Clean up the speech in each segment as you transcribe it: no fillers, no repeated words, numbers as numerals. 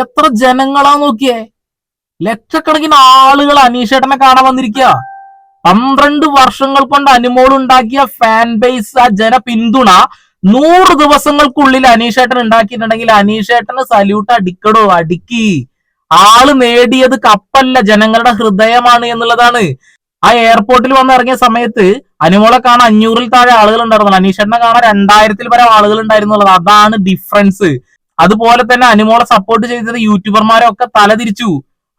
എത്ര ജനങ്ങളാ നോക്കിയേ, ലക്ഷക്കണക്കിന് ആളുകൾ അനീഷേട്ടനെ കാണാൻ വന്നിരിക്കുക. 12 വർഷങ്ങൾ കൊണ്ട് അനുമോൾ ഉണ്ടാക്കിയ ഫാൻ ബേസ്, ആ ജന പിന്തുണ 100 ദിവസങ്ങൾക്കുള്ളിൽ അനീഷേട്ടൻ ഉണ്ടാക്കിയിട്ടുണ്ടെങ്കിൽ അനീഷേട്ടന് സല്യൂട്ട് അടിക്കടോ, അടിക്കി. ആള് നേടിയത് കപ്പല്ല, ജനങ്ങളുടെ ഹൃദയമാണ് എന്നുള്ളതാണ്. ആ എയർപോർട്ടിൽ വന്ന് ഇറങ്ങിയ സമയത്ത് അനുമോളെ കാണാൻ 500-ൽ താഴെ ആളുകൾ ഉണ്ടായിരുന്നു, അനീഷേട്ടനെ കാണാൻ 2000-ൽ പരം ആളുകൾ ഉണ്ടായിരുന്നുള്ളത്. അതാണ് ഡിഫറൻസ്. അതുപോലെ തന്നെ അനുമോളെ സപ്പോർട്ട് ചെയ്തത് യൂട്യൂബർമാരെ ഒക്കെ തലതിരിച്ചു.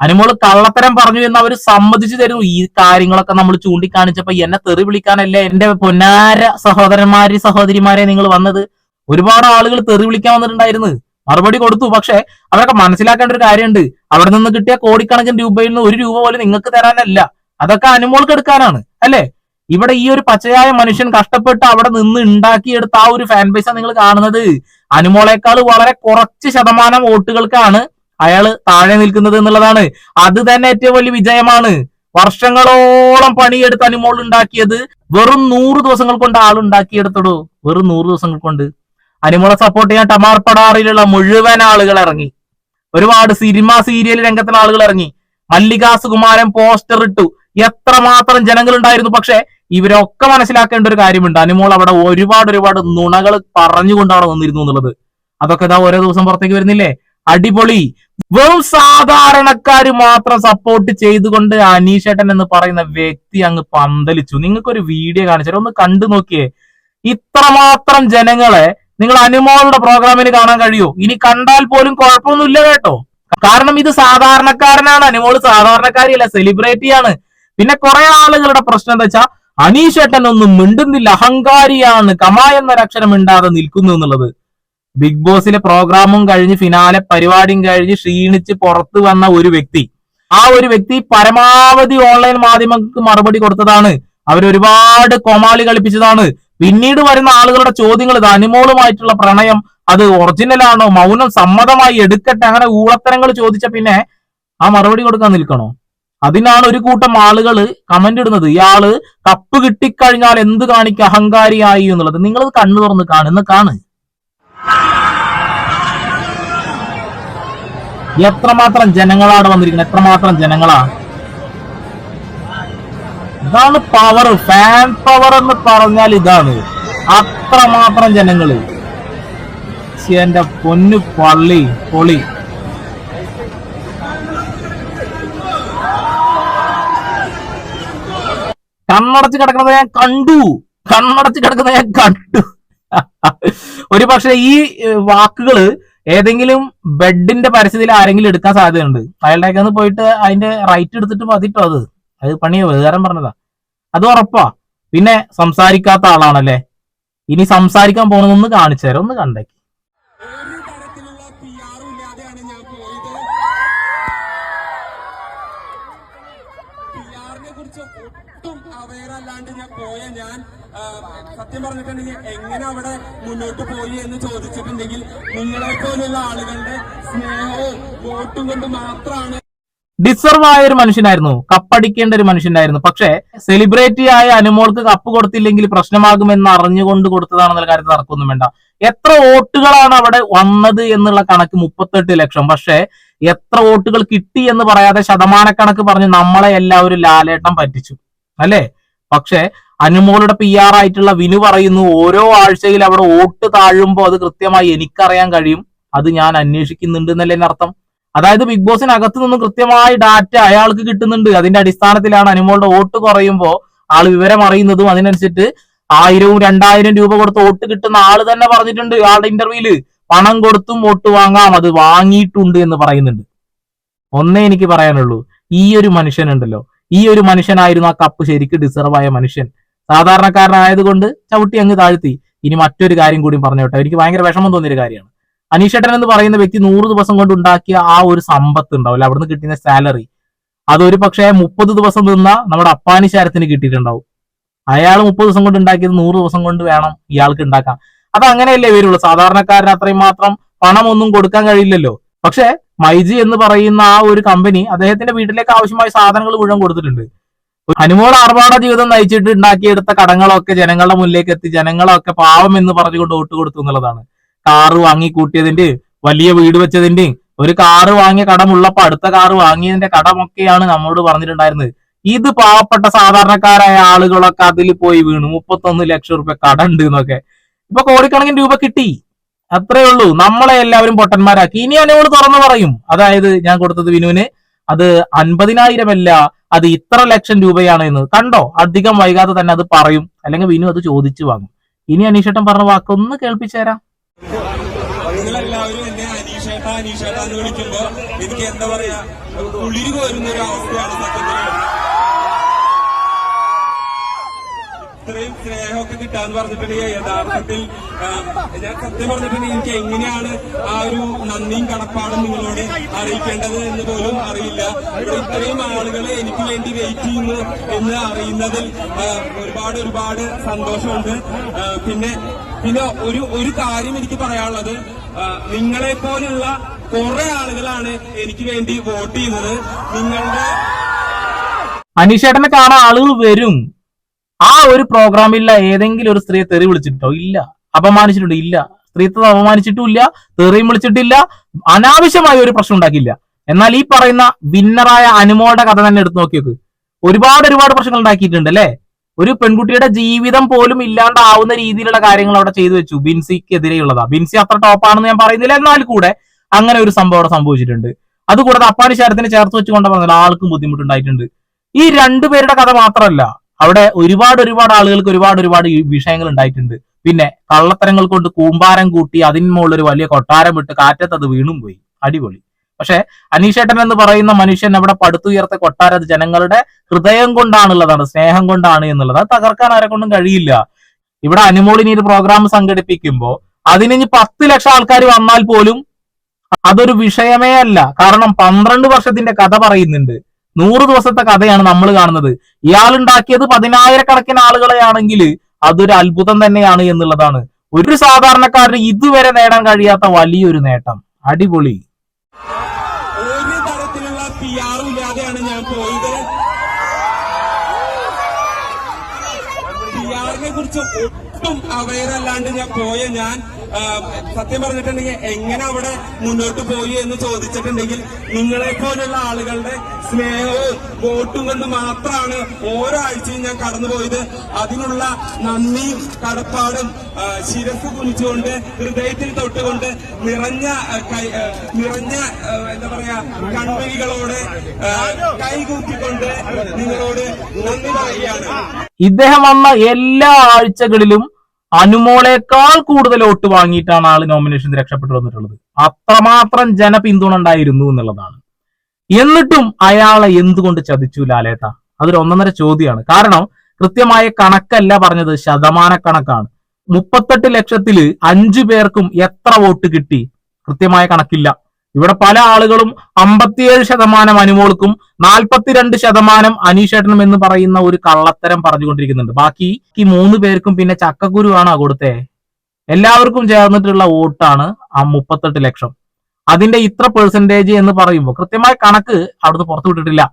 അനുമോള് കള്ളത്തരം പറഞ്ഞു എന്ന് അവർ സമ്മതിച്ചു തരുന്നു. ഈ കാര്യങ്ങളൊക്കെ നമ്മൾ ചൂണ്ടിക്കാണിച്ചപ്പോ എന്നെ തെറി വിളിക്കാനല്ലേ എന്റെ പൊന്നാര സഹോദരന്മാര് സഹോദരിമാരെ നിങ്ങൾ വന്നത്? ഒരുപാട് ആളുകൾ തെറി വിളിക്കാൻ വന്നിട്ടുണ്ടായിരുന്നു, മറുപടി കൊടുത്തു. പക്ഷെ അവരൊക്കെ മനസ്സിലാക്കേണ്ട ഒരു കാര്യമുണ്ട്, അവിടെ നിന്ന് കിട്ടിയ കോടിക്കണക്കിന് രൂപയിൽ നിന്ന് 1 രൂപ പോലും നിങ്ങൾക്ക് തരാനല്ല, അതൊക്കെ അനുമോൾക്ക് എടുക്കാനാണ്, അല്ലെ? ഇവിടെ ഈ ഒരു പച്ചയായ മനുഷ്യൻ കഷ്ടപ്പെട്ട് അവിടെ നിന്ന് ഉണ്ടാക്കിയെടുത്ത ആ ഒരു ഫാൻ ബേസാണ് നിങ്ങൾ കാണുന്നത്. അനുമോളേക്കാൾ വളരെ കുറച്ച് ശതമാനം വോട്ടുകൾക്കാണ് അയാള് താഴെ നിൽക്കുന്നത് എന്നുള്ളതാണ്. അത് തന്നെ ഏറ്റവും വലിയ വിജയമാണ്. വർഷങ്ങളോളം പണിയെടുത്ത് അനുമോൾ ഉണ്ടാക്കിയത് വെറും 100 ദിവസങ്ങൾ കൊണ്ട് ആളുണ്ടാക്കിയെടുത്തടോ, വെറും 100 ദിവസങ്ങൾ കൊണ്ട്. അനുമോളെ സപ്പോർട്ട് ചെയ്യാൻ ടമാർപ്പടാറിലുള്ള മുഴുവൻ ആളുകൾ ഇറങ്ങി, ഒരുപാട് സിനിമ സീരിയൽ രംഗത്തുള്ള ആളുകൾ ഇറങ്ങി, മല്ലികാ സുകുമാരൻ പോസ്റ്റർ ഇട്ടു, എത്രമാത്രം ജനങ്ങൾ ഉണ്ടായിരുന്നു. പക്ഷെ ഇവരൊക്കെ മനസ്സിലാക്കേണ്ട ഒരു കാര്യമുണ്ട്, അനുമോൾ അവിടെ ഒരുപാട് നുണകൾ പറഞ്ഞുകൊണ്ട് അവിടെ നിന്നിരുന്നു എന്നുള്ളത്. അതൊക്കെ ഇതാ ഓരോ ദിവസം പുറത്തേക്ക് വരുന്നില്ലേ? അടിപൊളി. വെറും സാധാരണക്കാര് മാത്രം സപ്പോർട്ട് ചെയ്തുകൊണ്ട് അനീഷേട്ടൻ എന്ന് പറയുന്ന വ്യക്തി അങ്ങ് പന്തലിച്ചു. നിങ്ങൾക്കൊരു വീഡിയോ കാണിച്ചാൽ ഒന്ന് കണ്ടു നോക്കിയേ. ഇത്രമാത്രം ജനങ്ങളെ നിങ്ങൾ അനുമോളുടെ പ്രോഗ്രാമിന് കാണാൻ കഴിയോ? ഇനി കണ്ടാൽ പോലും കുഴപ്പമൊന്നുമില്ല കേട്ടോ, കാരണം ഇത് സാധാരണക്കാരനാണ്. അനുമോള് സാധാരണക്കാരിയല്ല, സെലിബ്രിറ്റിയാണ്. പിന്നെ കുറെ ആളുകളുടെ പ്രശ്നം എന്താ വെച്ചാൽ അനീഷേട്ടൻ ഒന്നും മിണ്ടുന്നില്ല, അഹങ്കാരിയാണ്, കമ എന്നൊരക്ഷരം മിണ്ടാതെ നിൽക്കുന്നു എന്നുള്ളത്. ബിഗ് ബോസിലെ പ്രോഗ്രാമും കഴിഞ്ഞ് ഫിനാലെ പരിപാടിയും കഴിഞ്ഞ് ക്ഷീണിച്ച് പുറത്തു വന്ന ഒരു വ്യക്തി, ആ ഒരു വ്യക്തി പരമാവധി ഓൺലൈൻ മാധ്യമങ്ങൾക്ക് മറുപടി കൊടുത്തതാണ്. അവരൊരുപാട് കൊമാളി കളിപ്പിച്ചതാണ്. പിന്നീട് വരുന്ന ആളുകളുടെ ചോദ്യങ്ങൾ, ഇത് അനുമോളുമായിട്ടുള്ള പ്രണയം അത് ഒറിജിനലാണോ, മൗനം സമ്മതമായി എടുക്കട്ടെ, അങ്ങനെ ഊളത്തരങ്ങൾ ചോദിച്ച പിന്നെ ആ മറുപടി കൊടുക്കാൻ നിൽക്കണോ? അതിനാണ് ഒരു കൂട്ടം ആളുകൾ കമന്റ് ഇടുന്നത്, ഇയാള് കപ്പ് കിട്ടിക്കഴിഞ്ഞാൽ എന്ത് കാണിക്കുക, അഹങ്കാരിയായി എന്നുള്ളത്. നിങ്ങളത് കണ്ണു തുറന്ന് കാണ്. എത്രമാത്രം ജനങ്ങളാണ് വന്നിരിക്കുന്നത്, എത്രമാത്രം ജനങ്ങളാ. ഇതാണ് പവർ, ഫാൻ പവർ എന്ന് പറഞ്ഞാൽ ഇതാണ്. അത്രമാത്രം ജനങ്ങള്. എന്റെ പൊന്നു പൊളി. കണ്ണടച്ച് കിടക്കുന്നത് ഞാൻ കണ്ടു. ഒരു പക്ഷെ ഈ വാക്കുകള് ഏതെങ്കിലും ബെഡിന്റെ പരിസ്ഥിതിയിൽ ആരെങ്കിലും എടുക്കാൻ സാധ്യതയുണ്ട്. അയാളുടെ ഒന്ന് പോയിട്ട് അതിന്റെ റൈറ്റ് എടുത്തിട്ട് മതിട്ടോ, അത് പണിയോ വേറെ പറഞ്ഞതാ, അത് ഉറപ്പാ. പിന്നെ സംസാരിക്കാത്ത ആളാണല്ലേ, ഇനി സംസാരിക്കാൻ പോണെന്നൊന്ന് കാണിച്ചു തരാം, ഒന്ന് കണ്ടേക്ക്. ഞാൻ സത്യം പറഞ്ഞിട്ടുണ്ടെങ്കിൽ എങ്ങനെ അവിടെ മുന്നോട്ട് പോയി എന്ന് ചോദിച്ചിട്ടുണ്ടെങ്കിൽ നിങ്ങളെ പോലുള്ള ആളുകളുടെ സ്നേഹവും വോട്ടും കൊണ്ട് മാത്രമാണ്. ഡിസർവ് ആയ ഒരു മനുഷ്യനായിരുന്നു, കപ്പടിക്കേണ്ട ഒരു മനുഷ്യനായിരുന്നു. പക്ഷെ സെലിബ്രിറ്റി ആയ അനുമോൾക്ക് കപ്പ് കൊടുത്തില്ലെങ്കിൽ പ്രശ്നമാകുമെന്ന് അറിഞ്ഞുകൊണ്ട് കൊടുത്തതാണെന്നുള്ള കാര്യത്തിൽ തർക്കമൊന്നും വേണ്ട. എത്ര വോട്ടുകളാണ് അവിടെ വന്നത് എന്നുള്ള കണക്ക് 38 ലക്ഷം. പക്ഷെ എത്ര വോട്ടുകൾ കിട്ടി എന്ന് പറയാതെ ശതമാനക്കണക്ക് പറഞ്ഞ് നമ്മളെ എല്ലാവരും ലാലേട്ടം പറ്റിച്ചു, അല്ലേ? പക്ഷെ അനുമോളുടെ PR ആയിട്ടുള്ള വിനു പറയുന്നു, ഓരോ ആഴ്ചയിൽ അവിടെ വോട്ട് താഴുമ്പോൾ അത് കൃത്യമായി എനിക്കറിയാൻ കഴിയും, അത് ഞാൻ അന്വേഷിക്കുന്നുണ്ട് എന്നല്ലേ അർത്ഥം. അതായത് ബിഗ് ബോസിനകത്ത് നിന്നും കൃത്യമായി ഡാറ്റ അയാൾക്ക് കിട്ടുന്നുണ്ട്. അതിന്റെ അടിസ്ഥാനത്തിലാണ് അനുമോളുടെ വോട്ട് കുറയുമ്പോൾ ആള് വിവരം അറിയുന്നതും. അതിനനുസരിച്ച് 1000 2000 രൂപ കൊടുത്ത് വോട്ട് കിട്ടുന്ന ആള് തന്നെ പറഞ്ഞിട്ടുണ്ട് ആളുടെ ഇന്റർവ്യൂല്, പണം കൊടുത്തും വോട്ട് വാങ്ങാം, അത് വാങ്ങിയിട്ടുണ്ട് എന്ന് പറയുന്നുണ്ട്. ഒന്നേ എനിക്ക് പറയാനുള്ളൂ, ഈ ഒരു മനുഷ്യനുണ്ടല്ലോ, ഈ ഒരു മനുഷ്യനായിരുന്നു ആ കപ്പ് ശരിക്കും ഡിസർവ് ആയ മനുഷ്യൻ. സാധാരണക്കാരനായതുകൊണ്ട് ചവിട്ടി അങ്ങ് താഴ്ത്തി. ഇനി മറ്റൊരു കാര്യം കൂടി പറഞ്ഞോട്ടെ, എനിക്ക് ഭയങ്കര വിഷമം തോന്നിയൊരു കാര്യമാണ്. അനീഷേട്ടൻ എന്ന് പറയുന്ന വ്യക്തി 100 ദിവസം കൊണ്ട് ഉണ്ടാക്കിയ ആ ഒരു സമ്പത്ത് ഉണ്ടാവില്ല, അവിടുന്ന് കിട്ടുന്ന സാലറി, അതൊരു പക്ഷേ 30 ദിവസം നിന്ന നമ്മുടെ അപ്പാനി ശരത്തിന് കിട്ടിയിട്ടുണ്ടാവും. അയാൾ 30 ദിവസം കൊണ്ട് ഉണ്ടാക്കിയത് 100 ദിവസം കൊണ്ട് വേണം ഇയാൾക്ക് ഉണ്ടാക്കാം. അത് അങ്ങനെയല്ലേ വരുള്ളൂ. സാധാരണക്കാരന് അത്രയും മാത്രം പണം ഒന്നും കൊടുക്കാൻ കഴിയില്ലല്ലോ. പക്ഷെ മൈജി എന്ന് പറയുന്ന ആ ഒരു കമ്പനി അദ്ദേഹത്തിന്റെ വീട്ടിലേക്ക് ആവശ്യമായ സാധനങ്ങൾ മുഴുവൻ കൊടുത്തിട്ടുണ്ട്. അനുമോൾ ആർഭാട ജീവിതം നയിച്ചിട്ട് ഉണ്ടാക്കിയെടുത്ത കടങ്ങളൊക്കെ ജനങ്ങളുടെ മുന്നിലേക്ക് എത്തി, ജനങ്ങളൊക്കെ പാവം എന്ന് പറഞ്ഞുകൊണ്ട് വോട്ട് കൊടുത്തു എന്നുള്ളതാണ്. കാറ് വാങ്ങിക്കൂട്ടിയതിന്റെ, വലിയ വീട് വെച്ചതിന്റെയും ഒരു കാറ് വാങ്ങിയ കടമുള്ളപ്പോ അടുത്ത കാറ് വാങ്ങിയതിന്റെ കടമൊക്കെയാണ് നമ്മളോട് പറഞ്ഞിട്ടുണ്ടായിരുന്നത്. ഇത് പാവപ്പെട്ട സാധാരണക്കാരായ ആളുകളൊക്കെ അതിൽ പോയി വീണു. 31 ലക്ഷം റുപ്യ കടമുണ്ട് എന്നൊക്കെ. ഇപ്പൊ കോടിക്കണക്കിന് രൂപ കിട്ടി, അത്രേ ഉള്ളൂ. നമ്മളെ എല്ലാവരും പൊട്ടന്മാരാക്കി. ഇനി അനുമോള് തുറന്നു പറയും, അതായത് ഞാൻ കൊടുത്തത് വിനുവിന് അത് 50,000 അല്ല, അത് ഇത്ര ലക്ഷം രൂപയാണ് എന്ന്. കണ്ടോ, അധികം വൈകാതെ തന്നെ അത് പറയും, അല്ലെങ്കിൽ വിനു അത് ചോദിച്ചു വാങ്ങും. ഇനി അനീഷേട്ടൻ പറഞ്ഞ വാക്കൊന്ന് കേൾപ്പിച്ചു തരാം. നിങ്ങളെല്ലാവരും എന്നെ അനീഷേട്ട അനീഷേട്ട എന്ന് വിളിക്കുമ്പോ എനിക്ക് എന്താ പറയാ, കുളിര് കോരുന്ന ഒരു അവസ്ഥയാണ് സത്യത്തിൽ. ഇത്രയും സ്നേഹമൊക്കെ കിട്ടാന്ന് പറഞ്ഞിട്ടുണ്ടെങ്കിൽ യഥാർത്ഥത്തിൽ ഞാൻ സത്യം പറഞ്ഞിട്ടുണ്ടെങ്കിൽ എനിക്ക് എങ്ങനെയാണ് ആ ഒരു നന്ദിയും കടപ്പാടും നിങ്ങളോട് അറിയിക്കേണ്ടത് എന്ന് പോലും അറിയില്ല. ഇവിടെ ഇത്രയും ആളുകൾ എനിക്ക് വേണ്ടി വെയിറ്റ് ചെയ്യുന്നു എന്ന് അറിയുന്നതിൽ ഒരുപാട് സന്തോഷമുണ്ട്. പിന്നെ ഒരു കാര്യം എനിക്ക് പറയാനുള്ളത്, നിങ്ങളെ പോലുള്ള കുറെ ആളുകളാണ് എനിക്ക് വേണ്ടി വോട്ട് ചെയ്യുന്നത്. നിങ്ങളുടെ അനീഷേട്ടനെ കാണാൻ ആളുകൾ വരും. ആ ഒരു പ്രോഗ്രാമില്ല ഏതെങ്കിലും ഒരു സ്ത്രീയെ തെറി വിളിച്ചിട്ടോ? ഇല്ല. അപമാനിച്ചിട്ടുണ്ടോ? ഇല്ല. സ്ത്രീത്വം അപമാനിച്ചിട്ടുമില്ല, തെറിയും വിളിച്ചിട്ടില്ല, അനാവശ്യമായ ഒരു പ്രശ്നം ഉണ്ടാക്കിയില്ല. എന്നാൽ ഈ പറയുന്ന വിന്നറായ അനുമോളുടെ കഥ തന്നെ എടുത്തു നോക്കിയൊക്കെ ഒരുപാട് പ്രശ്നങ്ങൾ ഉണ്ടാക്കിയിട്ടുണ്ട് അല്ലെ. ഒരു പെൺകുട്ടിയുടെ ജീവിതം പോലും ഇല്ലാണ്ടാവുന്ന രീതിയിലുള്ള കാര്യങ്ങൾ അവിടെ ചെയ്തു വെച്ചു. ബിൻസിക്കെതിരെയുള്ളതാ. ബിൻസി അത്ര ടോപ്പാണെന്ന് ഞാൻ പറയുന്നില്ല, എന്നാൽ കൂടെ അങ്ങനെ ഒരു സംഭവം അവിടെ സംഭവിച്ചിട്ടുണ്ട്. അതുകൂടാതെ അപ്പാനി ശരത്തിനെ ചേർത്ത് വെച്ചുകൊണ്ട് പറഞ്ഞാൽ ആൾക്കും ബുദ്ധിമുട്ടുണ്ടായിട്ടുണ്ട്. ഈ രണ്ടുപേരുടെ കഥ മാത്രമല്ല, അവിടെ ഒരുപാട് ആളുകൾക്ക് ഒരുപാട് വിഷയങ്ങൾ ഉണ്ടായിട്ടുണ്ട്. പിന്നെ കള്ളത്തരങ്ങൾ കൊണ്ട് കൂമ്പാരം കൂട്ടി അതിന്മുള്ളൊരു വലിയ കൊട്ടാരം വിട്ട് കാറ്റത്ത് അത് വീണും പോയി. അടിപൊളി. പക്ഷെ അനീഷേട്ടൻ എന്ന് പറയുന്ന മനുഷ്യൻ അവിടെ പടുത്തുയർത്ത കൊട്ടാരം അത് ജനങ്ങളുടെ ഹൃദയം കൊണ്ടാണുള്ളതാണ്, സ്നേഹം കൊണ്ടാണ് എന്നുള്ളത്. അത് തകർക്കാൻ ആരെ കൊണ്ടും കഴിയില്ല. ഇവിടെ അനുമോളിനി ഒരു പ്രോഗ്രാം സംഘടിപ്പിക്കുമ്പോ അതിന് 10 ലക്ഷം ആൾക്കാർ വന്നാൽ പോലും അതൊരു വിഷയമേ അല്ല. കാരണം 12 വർഷത്തിന്റെ കഥ പറയുന്നുണ്ട്. 100 ദിവസത്തെ കഥയാണ് നമ്മൾ കാണുന്നത്. ഇയാളുണ്ടാക്കിയത് 10,000 ആളുകളെയാണെങ്കിൽ അതൊരു അത്ഭുതം തന്നെയാണ് എന്നുള്ളതാണ്. ഒരു സാധാരണക്കാരന് ഇതുവരെ നേടാൻ കഴിയാത്ത വലിയൊരു നേട്ടം. അടിപൊളി. ഒരു തരത്തിലുള്ള PR ഇല്ലാതെയാണ് ഞാൻ പോയത്. PR കുറിച്ച് ഒട്ടും അവയറല്ലാണ്ട് ഞാൻ സത്യം പറഞ്ഞിട്ടുണ്ടെങ്കിൽ എങ്ങനെ അവിടെ മുന്നോട്ട് പോയി എന്ന് ചോദിച്ചിട്ടുണ്ടെങ്കിൽ നിങ്ങളെ പോലുള്ള ആളുകളുടെ സ്നേഹവും വോട്ടും കൊണ്ട് മാത്രമാണ് ഓരോ ആഴ്ചയും ഞാൻ കടന്നുപോയത്. അതിനുള്ള നന്ദിയും കടപ്പാടും ശിരസ് കുനിച്ചുകൊണ്ട് ഹൃദയത്തിൽ തൊട്ടുകൊണ്ട് നിറഞ്ഞ എന്താ പറയാ കൺവഴികളോടെ കൈകൂട്ടിക്കൊണ്ട് നിങ്ങളോട് നന്ദി പറയുകയാണ്. ഇദ്ദേഹം വന്ന എല്ലാ ആഴ്ചകളിലും അനുമോളേക്കാൾ കൂടുതൽ വോട്ട് വാങ്ങിയിട്ടാണ് ആള് നോമിനേഷൻ രക്ഷപ്പെട്ടു വന്നിട്ടുള്ളത്. അത്രമാത്രം ജനപിന്തുണ ഉണ്ടായിരുന്നു എന്നുള്ളതാണ്. എന്നിട്ടും അയാളെ എന്തുകൊണ്ട് ചതിച്ചു ലാലേട്ട? അതൊരു 1.5 ചോദ്യമാണ്. കാരണം കൃത്യമായ കണക്കല്ല പറഞ്ഞത്, ശതമാനക്കണക്കാണ്. 38 ലക്ഷത്തില് 5 പേർക്കും എത്ര വോട്ട് കിട്ടി? കൃത്യമായ കണക്കില്ല. ഇവിടെ പല ആളുകളും 57% അനുമോൾക്കും 42% അനീഷേട്ടനും എന്ന് പറയുന്ന ഒരു കള്ളത്തരം പറഞ്ഞുകൊണ്ടിരിക്കുന്നുണ്ട്. ബാക്കി 3 പേർക്കും പിന്നെ ചക്കക്കുരുവാണോ കൊടുത്തേ? എല്ലാവർക്കും ചേർന്നിട്ടുള്ള വോട്ടാണ് ആ 38 ലക്ഷം. അതിന്റെ ഇത്ര പെർസെന്റേജ് എന്ന് പറയുമ്പോൾ കൃത്യമായ കണക്ക് അവിടുന്ന് പുറത്തു വിട്ടിട്ടില്ല.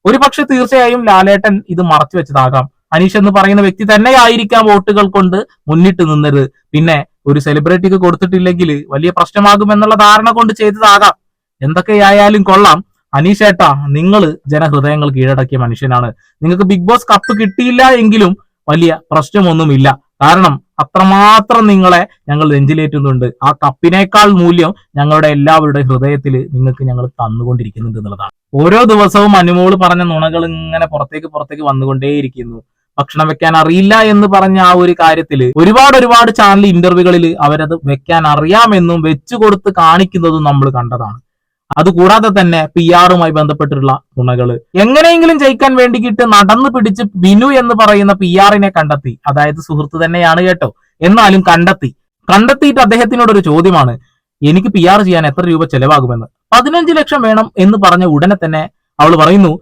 ഒരു പക്ഷെ തീർച്ചയായും ലാലേട്ടൻ ഇത് മറച്ചു വെച്ചതാകാം. അനീഷ് എന്ന് പറയുന്ന വ്യക്തി തന്നെയായിരിക്കാം വോട്ടുകൾ കൊണ്ട് മുന്നിട്ട് നിന്നത്. പിന്നെ ഒരു സെലിബ്രിറ്റിക്ക് കൊടുത്തിട്ടില്ലെങ്കിൽ വലിയ പ്രശ്നമാകുമെന്നുള്ള ധാരണ കൊണ്ട് ചെയ്തതാകാം. എന്തൊക്കെയായാലും കൊള്ളാം. അനീഷേട്ടാ, നിങ്ങൾ ജനഹൃദയങ്ങൾ കീഴടക്കിയ മനുഷ്യനാണ്. നിങ്ങൾക്ക് ബിഗ് ബോസ് കപ്പ് കിട്ടിയില്ല എങ്കിലും വലിയ പ്രശ്നമൊന്നുമില്ല. കാരണം അത്രമാത്രം നിങ്ങളെ ഞങ്ങൾ നെഞ്ചിലേറ്റുന്നുണ്ട്. ആ കപ്പിനേക്കാൾ മൂല്യം ഞങ്ങളുടെ എല്ലാവരുടെ ഹൃദയത്തിൽ നിങ്ങൾക്ക് ഞങ്ങൾ തന്നുകൊണ്ടിരിക്കുന്നുണ്ട് എന്നുള്ളതാണ്. ഓരോ ദിവസവും അനുമോള് പറഞ്ഞ നുണകൾ ഇങ്ങനെ പുറത്തേക്ക് വന്നുകൊണ്ടേയിരിക്കുന്നു. ഭക്ഷണം വെക്കാൻ അറിയില്ല എന്ന് പറഞ്ഞ ആ ഒരു കാര്യത്തില് ഒരുപാട് ചാനൽ ഇന്റർവ്യൂകളിൽ അവരത് വെക്കാൻ അറിയാമെന്നും വെച്ചു കൊടുത്ത് കാണിക്കുന്നതും നമ്മൾ കണ്ടതാണ്. അതുകൂടാതെ തന്നെ PR-മായി ബന്ധപ്പെട്ടിട്ടുള്ള ഗുണകള് എങ്ങനെയെങ്കിലും ജയിക്കാൻ വേണ്ടിയിട്ട് നടന്നു പിടിച്ച് ബിനു എന്ന് പറയുന്ന PR-നെ കണ്ടെത്തി. അതായത് സുഹൃത്ത് തന്നെയാണ് കേട്ടോ, എന്നാലും കണ്ടെത്തിയിട്ട് അദ്ദേഹത്തിനോടൊരു ചോദ്യമാണ്, എനിക്ക് PR ചെയ്യാൻ എത്ര രൂപ ചെലവാകുമെന്ന്. 15 ലക്ഷം വേണം എന്ന് പറഞ്ഞ ഉടനെ തന്നെ അവൾ പറയുന്നു,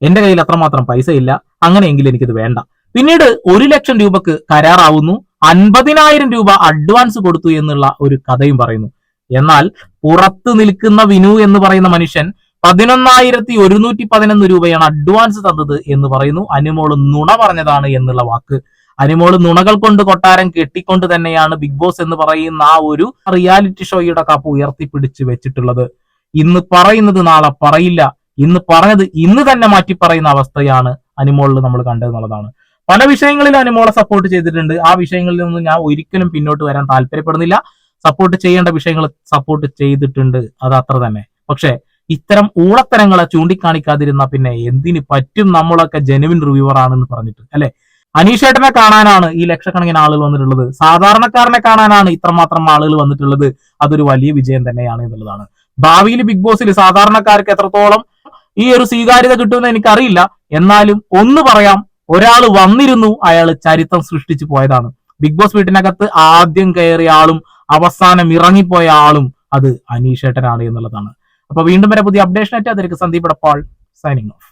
എന്റെ കയ്യിൽ അത്രമാത്രം പൈസ ഇല്ല, അങ്ങനെയെങ്കിൽ എനിക്കിത് വേണ്ട. പിന്നീട് 1 ലക്ഷം രൂപക്ക് കരാറാവുന്നു, 50,000 രൂപ അഡ്വാൻസ് കൊടുത്തു എന്നുള്ള ഒരു കഥയും പറയുന്നു. എന്നാൽ പുറത്ത് നിൽക്കുന്ന വിനു എന്ന് പറയുന്ന മനുഷ്യൻ 11,111 രൂപയാണ് അഡ്വാൻസ് തന്നത് എന്ന് പറയുന്നു. അനുമോള് നുണ പറഞ്ഞതാണ് എന്നുള്ള വാക്ക്. അനുമോള് നുണകൾ കൊണ്ട് കൊട്ടാരം കെട്ടിക്കൊണ്ട് തന്നെയാണ് ബിഗ് ബോസ് എന്ന് പറയുന്ന ആ ഒരു റിയാലിറ്റി ഷോയുടെ കപ്പ് ഉയർത്തിപ്പിടിച്ച് വെച്ചിട്ടുള്ളത്. ഇന്ന് പറയുന്നത് നാളെ പറയില്ല, ഇന്ന് പറഞ്ഞത് ഇന്ന് തന്നെ മാറ്റി പറയുന്ന അവസ്ഥയാണ് അനിമോളിൽ നമ്മൾ കണ്ടതെന്നുള്ളതാണ്. പല വിഷയങ്ങളിൽ അനിമോളെ സപ്പോർട്ട് ചെയ്തിട്ടുണ്ട്. ആ വിഷയങ്ങളിൽ നിന്നും ഞാൻ ഒരിക്കലും പിന്നോട്ട് വരാൻ താല്പര്യപ്പെടുന്നില്ല. സപ്പോർട്ട് ചെയ്യേണ്ട വിഷയങ്ങൾ സപ്പോർട്ട് ചെയ്തിട്ടുണ്ട്, അത് അത്ര തന്നെ. പക്ഷെ ഇത്തരം ഊളത്തരങ്ങളെ ചൂണ്ടിക്കാണിക്കാതിരുന്ന പിന്നെ എന്തിന് പറ്റും? നമ്മളൊക്കെ ജെനുവിൻ റിവ്യൂവർ ആണെന്ന് പറഞ്ഞിട്ട് അല്ലെ? അനീഷേട്ടനെ കാണാനാണ് ഈ ലക്ഷക്കണക്കിന് ആളുകൾ വന്നിട്ടുള്ളത്. സാധാരണക്കാരനെ കാണാനാണ് ഇത്രമാത്രം ആളുകൾ വന്നിട്ടുള്ളത്. അതൊരു വലിയ വിജയം തന്നെയാണ് എന്നുള്ളതാണ്. ഭാവിയിൽ ബിഗ് ബോസിൽ സാധാരണക്കാർക്ക് എത്രത്തോളം ഈ ഒരു സ്വീകാര്യത കിട്ടുമെന്ന് എനിക്കറിയില്ല. എന്നാലും ഒന്ന് പറയാം, ഒരാൾ വന്നിരുന്നു, അയാൾ ചരിത്രം സൃഷ്ടിച്ചു പോയതാണ്. ബിഗ് ബോസ് വീട്ടിനകത്ത് ആദ്യം കയറിയ ആളും അവസാനം ഇറങ്ങിപ്പോയ ആളും അത് അനീഷേട്ടനാണ് എന്നുള്ളതാണ്. അപ്പൊ വീണ്ടും വരെ പുതിയ അപ്ഡേഷൻ ആയിട്ട് അതിലേക്ക് സന്ദീപ് എടപ്പാൾ സൈനിങ് ഓഫ്.